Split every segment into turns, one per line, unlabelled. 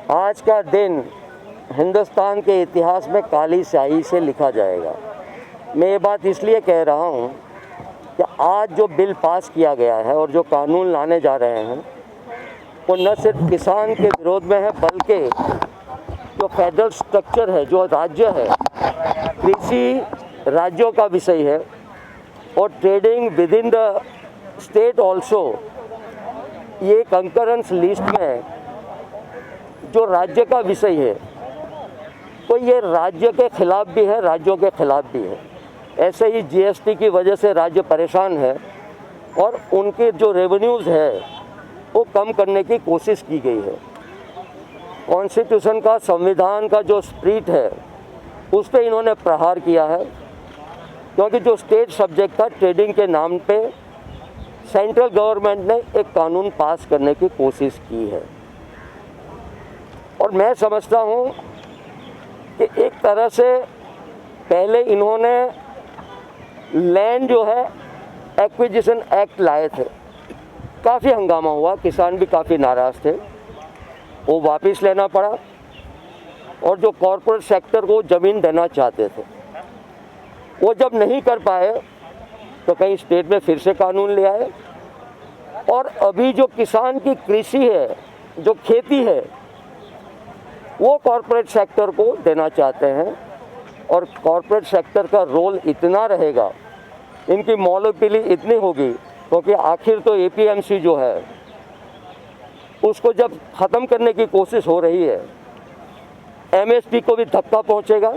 आज का दिन हिंदुस्तान के इतिहास में काली स्याही से लिखा जाएगा। मैं ये बात इसलिए कह रहा हूँ कि आज जो बिल पास किया गया है और जो कानून लाने जा रहे हैं वो न सिर्फ किसान के विरोध में है, बल्कि जो फेडरल स्ट्रक्चर है, जो राज्य है, कृषि राज्यों का विषय है और trading with in the state also, ये कंकरेंस लिस्ट में जो राज्य का विषय है तो ये राज्य के खिलाफ भी है, राज्यों के खिलाफ भी है। ऐसे ही जीएसटी की वजह से राज्य परेशान है और उनके जो रेवेन्यूज़ है वो कम करने की कोशिश की गई है। कॉन्स्टिट्यूशन का, संविधान का जो स्पिरिट है उस पर इन्होंने प्रहार किया है, क्योंकि जो स्टेट सब्जेक्ट था ट्रेडिंग के नाम पे सेंट्रल गवर्नमेंट ने एक कानून पास करने की कोशिश की है। और मैं समझता हूँ कि एक तरह से पहले इन्होंने लैंड जो है एक्विजिशन एक्ट लाए थे, काफ़ी हंगामा हुआ, किसान भी काफ़ी नाराज़ थे, वो वापस लेना पड़ा और जो कॉरपोरेट सेक्टर को ज़मीन देना चाहते थे वो जब नहीं कर पाए तो कहीं स्टेट में फिर से कानून ले आए। और अभी जो किसान की कृषि है, जो खेती है, वो कॉरपोरेट सेक्टर को देना चाहते हैं और कॉरपोरेट सेक्टर का रोल इतना रहेगा, इनकी मोनोपोली इतनी होगी, क्योंकि आखिर तो एपीएमसी जो है उसको जब ख़त्म करने की कोशिश हो रही है, एमएसपी को भी धक्का पहुंचेगा।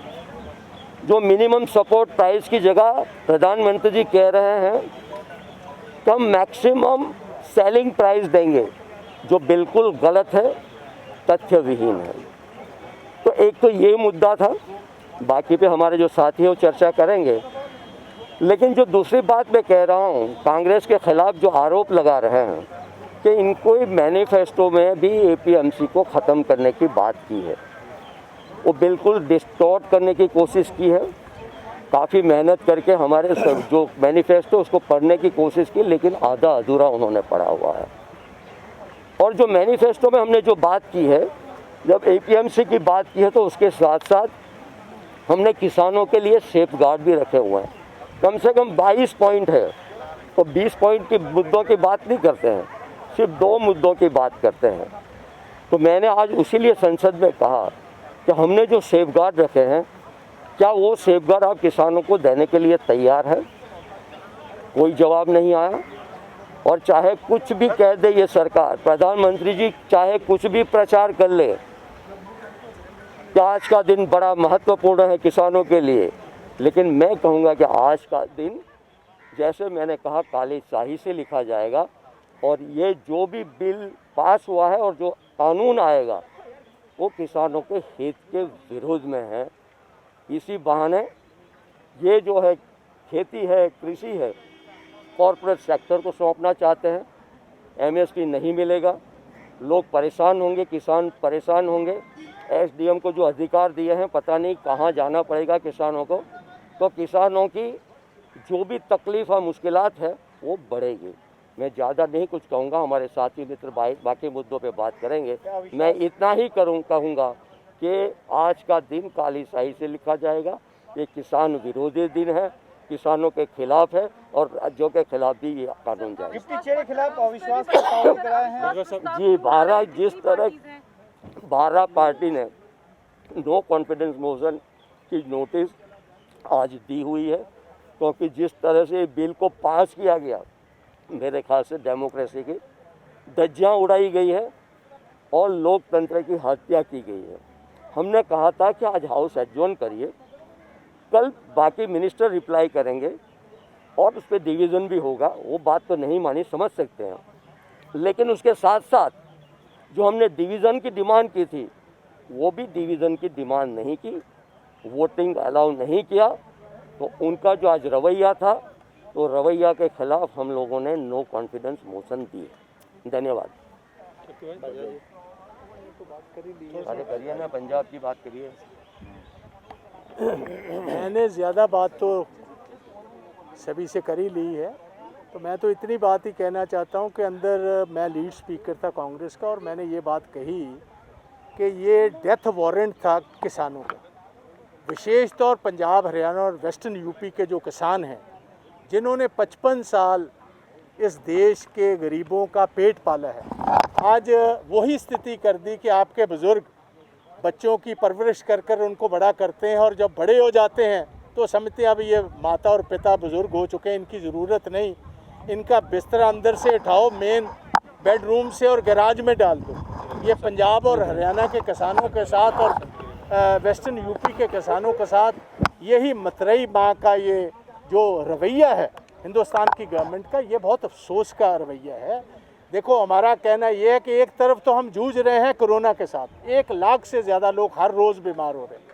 जो मिनिमम सपोर्ट प्राइस की जगह प्रधानमंत्री जी कह रहे हैं कि हम मैक्सिमम सेलिंग प्राइस देंगे, जो बिल्कुल गलत है, तथ्य विहीन है। तो एक तो ये मुद्दा था, बाकी पे हमारे जो साथी हैं वो चर्चा करेंगे। लेकिन जो दूसरी बात मैं कह रहा हूँ, कांग्रेस के खिलाफ जो आरोप लगा रहे हैं कि इनको मैनिफेस्टो में भी एपीएमसी को ख़त्म करने की बात की है, वो बिल्कुल डिस्टॉर्ट करने की कोशिश की है। काफ़ी मेहनत करके हमारे जो मैनिफेस्टो उसको पढ़ने की कोशिश की, लेकिन आधा अधूरा उन्होंने पढ़ा हुआ है। और जो मैनिफेस्टो में हमने जो बात की है, जब एपीएमसी की बात की है तो उसके साथ साथ हमने किसानों के लिए सेफ गार्ड भी रखे हुए हैं। कम से कम 22 पॉइंट है, तो 20 पॉइंट के मुद्दों की बात नहीं करते हैं, सिर्फ 2 मुद्दों की बात करते हैं। तो मैंने आज इसीलिए संसद में कहा कि हमने जो सेफ गार्ड रखे हैं, क्या वो सेफ गार्ड आप किसानों को देने के लिए तैयार है? कोई जवाब नहीं आया। और चाहे कुछ भी कह दे ये सरकार, प्रधानमंत्री जी चाहे कुछ भी प्रचार कर ले कि आज का दिन बड़ा महत्वपूर्ण है किसानों के लिए, लेकिन मैं कहूँगा कि आज का दिन, जैसे मैंने कहा, काली स्याही से लिखा जाएगा। और ये जो भी बिल पास हुआ है और जो कानून आएगा वो किसानों के हित के विरोध में है। इसी बहाने ये जो है खेती है, कृषि है, कॉरपोरेट सेक्टर को सौंपना चाहते हैं। एमएसपी नहीं मिलेगा, लोग परेशान होंगे, किसान परेशान होंगे। एसडीएम को जो अधिकार दिए हैं, पता नहीं कहाँ जाना पड़ेगा किसानों को। तो किसानों की जो भी तकलीफ़ और मुश्किलात है वो बढ़ेगी। मैं ज़्यादा नहीं कुछ कहूँगा, हमारे साथी मित्र बाकी मुद्दों पे बात करेंगे। मैं इतना ही कहूँगा कि आज का दिन काली स्याही से लिखा जाएगा। ये किसान विरोधी दिन है, किसानों के खिलाफ है और राज्यों के खिलाफ भी ये कानून जाएगा।
डिप्टी चेयर के खिलाफ अविश्वास प्रस्ताव कराए हैं
जी। जिस तरह 12 पार्टी ने नो कॉन्फिडेंस मोशन की नोटिस आज दी हुई है, क्योंकि जिस तरह से बिल को पास किया गया, मेरे ख्याल से डेमोक्रेसी की धज्जियाँ उड़ाई गई है और लोकतंत्र की हत्या की गई है। हमने कहा था कि आज हाउस एडजॉर्न करिए, कल बाकी मिनिस्टर रिप्लाई करेंगे और उस पर डिवीज़न भी होगा। वो बात तो नहीं मानी, समझ सकते हैं, लेकिन उसके साथ साथ जो हमने डिवीज़न की डिमांड की थी वो भी डिवीज़न की डिमांड नहीं की, वोटिंग अलाउ नहीं किया। तो उनका जो आज रवैया था, तो रवैया के खिलाफ हम लोगों ने नो कॉन्फिडेंस मोशन दिए। धन्यवाद। अरे करिए ना, पंजाब की बात करिए।
मैंने ज़्यादा बात तो सभी से कर ही ली है, तो मैं तो इतनी बात ही कहना चाहता हूं कि अंदर मैं लीड स्पीकर था कांग्रेस का और मैंने ये बात कही कि ये डेथ वारंट था किसानों का। विशेष तौर पंजाब, हरियाणा और वेस्टर्न यूपी के जो किसान हैं, जिन्होंने 55 साल इस देश के गरीबों का पेट पाला है, आज वही स्थिति कर दी कि आपके बुज़ुर्ग बच्चों की परवरिश कर कर उनको बड़ा करते हैं, और जब बड़े हो जाते हैं तो समझते हैं अब ये माता और पिता बुज़ुर्ग हो चुके हैं, इनकी ज़रूरत नहीं, इनका बिस्तरा अंदर से उठाओ, मेन बेडरूम से और गैराज में डाल दो। ये पंजाब और हरियाणा के किसानों के साथ और वेस्टर्न यूपी के किसानों के साथ यही मतरई माँ का ये जो रवैया है हिंदुस्तान की गवर्नमेंट का, ये बहुत अफसोस का रवैया है। देखो, हमारा कहना ये है कि एक तरफ तो हम जूझ रहे हैं कोरोना के साथ, 1 लाख से ज़्यादा लोग हर रोज़ बीमार हो रहे हैं।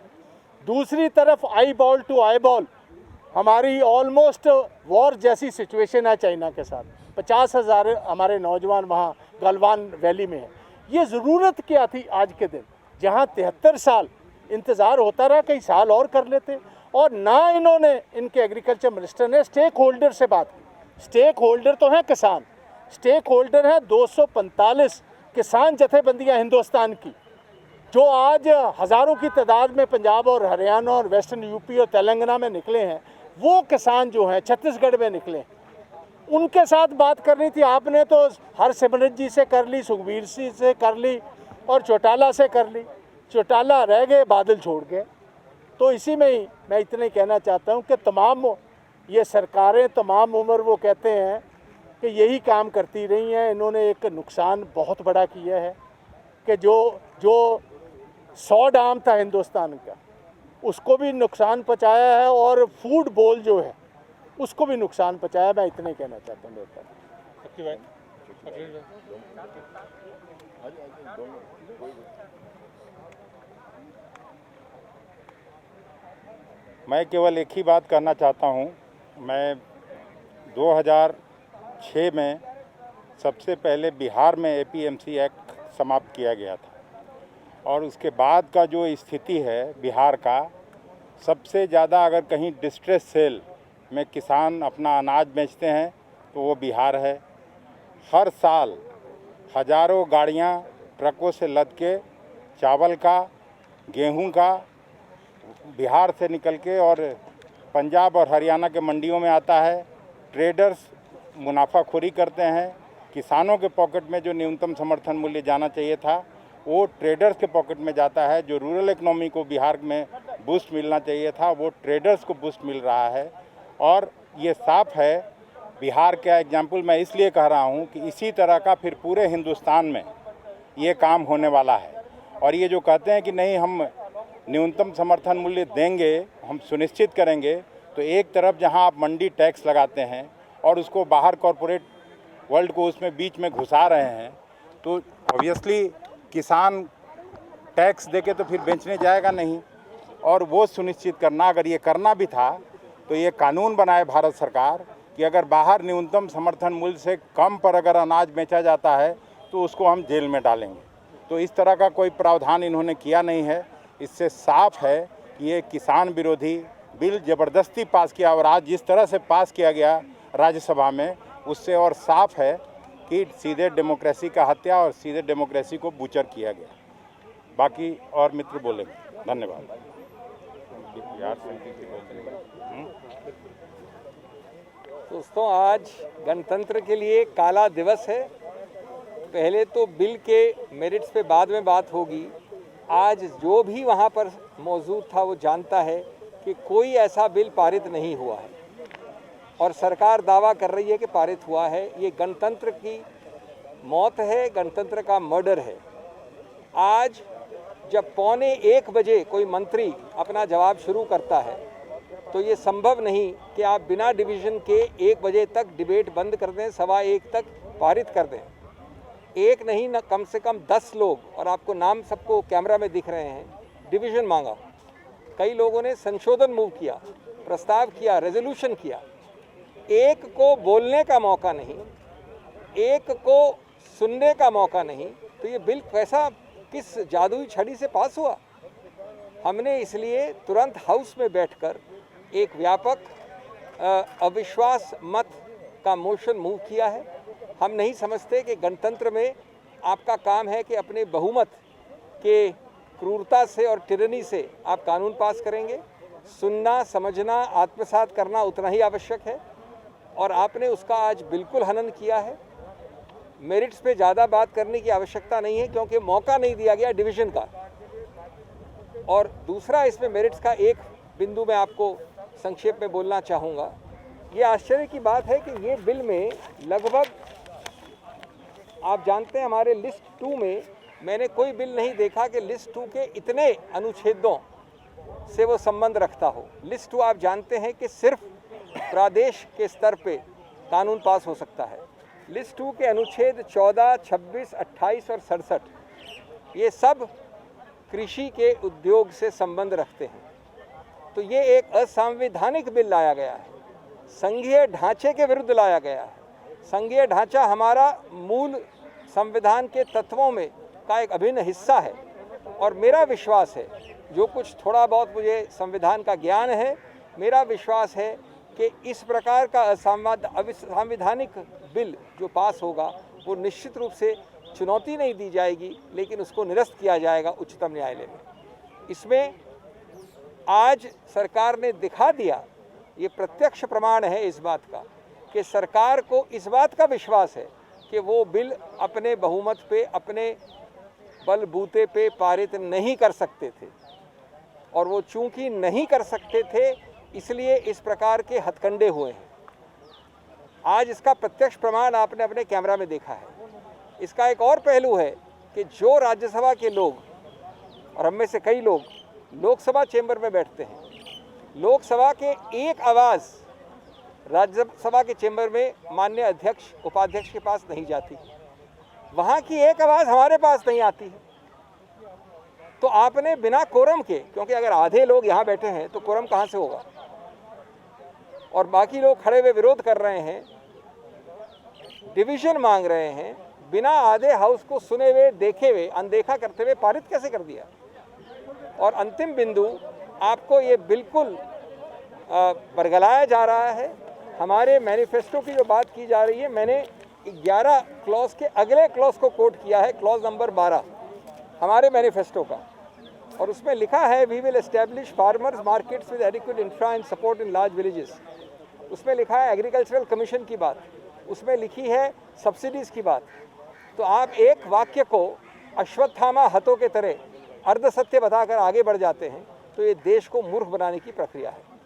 दूसरी तरफ eye ball to eye ball हमारी ऑलमोस्ट वॉर जैसी सिचुएशन है चाइना के साथ। 50,000 हमारे नौजवान वहाँ गलवान वैली में हैं। ये ज़रूरत क्या थी आज के दिन, जहाँ 73 साल इंतज़ार होता रहा, कई साल और कर लेते, और ना इन्होंने, इनके एग्रीकल्चर मिनिस्टर ने स्टेक होल्डर से बात की। स्टेक होल्डर तो हैं किसान, स्टेक होल्डर हैं 245 किसान जथेबंदियां हिंदुस्तान की, जो आज हज़ारों की तादाद में पंजाब और हरियाणा और वेस्टर्न यूपी और तेलंगाना में निकले हैं। वो किसान जो हैं छत्तीसगढ़ में निकले, उनके साथ बात करनी थी। आपने तो हरसिमरत जी से कर ली, सुखबीर सिंह से कर ली और चौटाला से कर ली। चौटाला रह गए, बादल छोड़ गए। तो इसी में ही मैं इतना ही कहना चाहता हूँ कि तमाम ये सरकारें तमाम उम्र वो कहते हैं कि यही काम करती रही हैं। इन्होंने एक नुकसान बहुत बड़ा किया है कि जो 100 डाम था हिंदुस्तान का, उसको भी नुकसान पहुँचाया है, और फूड बोल जो है उसको भी नुकसान पहुँचाया। मैं इतना ही कहना चाहता हूँ।
मैं केवल एक ही बात कहना चाहता हूँ। मैं 2006 में सबसे पहले बिहार में APMC एक्ट समाप्त किया गया था, और उसके बाद का जो स्थिति है बिहार का, सबसे ज़्यादा अगर कहीं डिस्ट्रेस सेल में किसान अपना अनाज बेचते हैं तो वो बिहार है। हर साल हज़ारों गाड़ियाँ ट्रकों से लद के चावल का, गेहूं का बिहार से निकल के और पंजाब और हरियाणा के मंडियों में आता है। ट्रेडर्स मुनाफाखोरी करते हैं। किसानों के पॉकेट में जो न्यूनतम समर्थन मूल्य जाना चाहिए था वो ट्रेडर्स के पॉकेट में जाता है। जो रूरल इकोनॉमी को बिहार में बूस्ट मिलना चाहिए था वो ट्रेडर्स को बूस्ट मिल रहा है। और ये साफ है, बिहार का एग्जाम्पल मैं इसलिए कह रहा हूँ कि इसी तरह का फिर पूरे हिंदुस्तान में ये काम होने वाला है। और ये जो कहते हैं कि नहीं हम न्यूनतम समर्थन मूल्य देंगे, हम सुनिश्चित करेंगे, तो एक तरफ जहां आप मंडी टैक्स लगाते हैं और उसको बाहर कॉरपोरेट वर्ल्ड को उसमें बीच में घुसा रहे हैं, तो ऑब्वियसली किसान टैक्स देके तो फिर बेचने जाएगा नहीं। और वो सुनिश्चित करना, अगर ये करना भी था तो ये कानून बनाए भारत सरकार कि अगर बाहर न्यूनतम समर्थन मूल्य से कम पर अगर अनाज बेचा जाता है तो उसको हम जेल में डालेंगे। तो इस तरह का कोई प्रावधान इन्होंने किया नहीं है। इससे साफ है कि ये किसान विरोधी बिल ज़बरदस्ती पास किया, और आज जिस तरह से पास किया गया राज्यसभा में, उससे और साफ है कि सीधे डेमोक्रेसी का हत्या और सीधे डेमोक्रेसी को बूचर किया गया। बाकी और मित्र बोलेंगे। धन्यवाद।
दोस्तों, आज गणतंत्र के लिए काला दिवस है। पहले तो बिल के मेरिट्स पे बाद में बात होगी। आज जो भी वहाँ पर मौजूद था वो जानता है कि कोई ऐसा बिल पारित नहीं हुआ है, और सरकार दावा कर रही है कि पारित हुआ है। ये गणतंत्र की मौत है, गणतंत्र का मर्डर है। आज जब 1:15 बजे कोई मंत्री अपना जवाब शुरू करता है तो ये संभव नहीं कि आप बिना डिवीज़न के 1 बजे तक डिबेट बंद कर दें, 1:15 तक पारित कर दें। एक नहीं ना, कम से कम 10 लोग, और आपको नाम सबको कैमरा में दिख रहे हैं, डिवीज़न मांगा। कई लोगों ने संशोधन मूव किया, प्रस्ताव किया, रेजोल्यूशन किया। एक को बोलने का मौका नहीं, एक को सुनने का मौका नहीं, तो ये बिल कैसा, किस जादुई छड़ी से पास हुआ? हमने इसलिए तुरंत हाउस में बैठकर एक व्यापक अविश्वास मत का मोशन मूव किया है। हम नहीं समझते कि गणतंत्र में आपका काम है कि अपने बहुमत के क्रूरता से और टिरनी से आप कानून पास करेंगे। सुनना, समझना, आत्मसात करना उतना ही आवश्यक है और आपने उसका आज बिल्कुल हनन किया है। मेरिट्स पे ज़्यादा बात करने की आवश्यकता नहीं है क्योंकि मौका नहीं दिया गया डिवीज़न का। और दूसरा, इसमें मेरिट्स का एक बिंदु मैं आपको संक्षेप में बोलना चाहूँगा। ये आश्चर्य की बात है कि ये बिल में लगभग, आप जानते हैं हमारे लिस्ट 2 में मैंने कोई बिल नहीं देखा कि लिस्ट 2 के इतने अनुच्छेदों से वो संबंध रखता हो। लिस्ट 2 आप जानते हैं कि सिर्फ प्रदेश के स्तर पे कानून पास हो सकता है। लिस्ट 2 के अनुच्छेद 14, 26, 28 और 67 ये सब कृषि के उद्योग से संबंध रखते हैं। तो ये एक असंवैधानिक बिल लाया गया है, संघीय ढांचे के विरुद्ध लाया गया है। संघीय ढांचा हमारा मूल संविधान के तत्वों में का एक अभिन्न हिस्सा है और मेरा विश्वास है, जो कुछ थोड़ा बहुत मुझे संविधान का ज्ञान है, मेरा विश्वास है कि इस प्रकार का असंवैधानिक बिल जो पास होगा वो निश्चित रूप से चुनौती नहीं दी जाएगी, लेकिन उसको निरस्त किया जाएगा उच्चतम न्यायालय में। इसमें आज सरकार ने दिखा दिया, ये प्रत्यक्ष प्रमाण है इस बात का कि सरकार को इस बात का विश्वास है कि वो बिल अपने बहुमत पे, अपने बलबूते पे पारित नहीं कर सकते थे और वो चूंकि नहीं कर सकते थे इसलिए इस प्रकार के हथकंडे हुए हैं। आज इसका प्रत्यक्ष प्रमाण आपने अपने कैमरा में देखा है। इसका एक और पहलू है कि जो राज्यसभा के लोग और हम में से कई लोग लोकसभा चेंबर में बैठते हैं, लोकसभा के एक आवाज़ राज्यसभा के चेंबर में माननीय अध्यक्ष, उपाध्यक्ष के पास नहीं जाती, वहाँ की एक आवाज़ हमारे पास नहीं आती है। तो आपने बिना कोरम के, क्योंकि अगर आधे लोग यहाँ बैठे हैं तो कोरम कहाँ से होगा, और बाकी लोग खड़े हुए विरोध कर रहे हैं, डिवीजन मांग रहे हैं, बिना आधे हाउस को सुने हुए, देखे हुए, अनदेखा करते हुए पारित कैसे कर दिया। और अंतिम बिंदु, आपको ये बिल्कुल बरगलाया जा रहा है। हमारे मैनिफेस्टो की जो बात की जा रही है, मैंने 11 क्लॉज के अगले क्लॉज को कोट किया है, क्लॉज नंबर 12 हमारे मैनिफेस्टो का, और उसमें लिखा है we will establish farmers markets with adequate infra and support in large villages. उसमें लिखा है एग्रीकल्चरल कमीशन की बात, उसमें लिखी है सब्सिडीज़ की बात। तो आप एक वाक्य को अश्वत्थामा हथों के तरह अर्ध सत्य बताकर आगे बढ़ जाते हैं, तो ये देश को मूर्ख बनाने की प्रक्रिया है।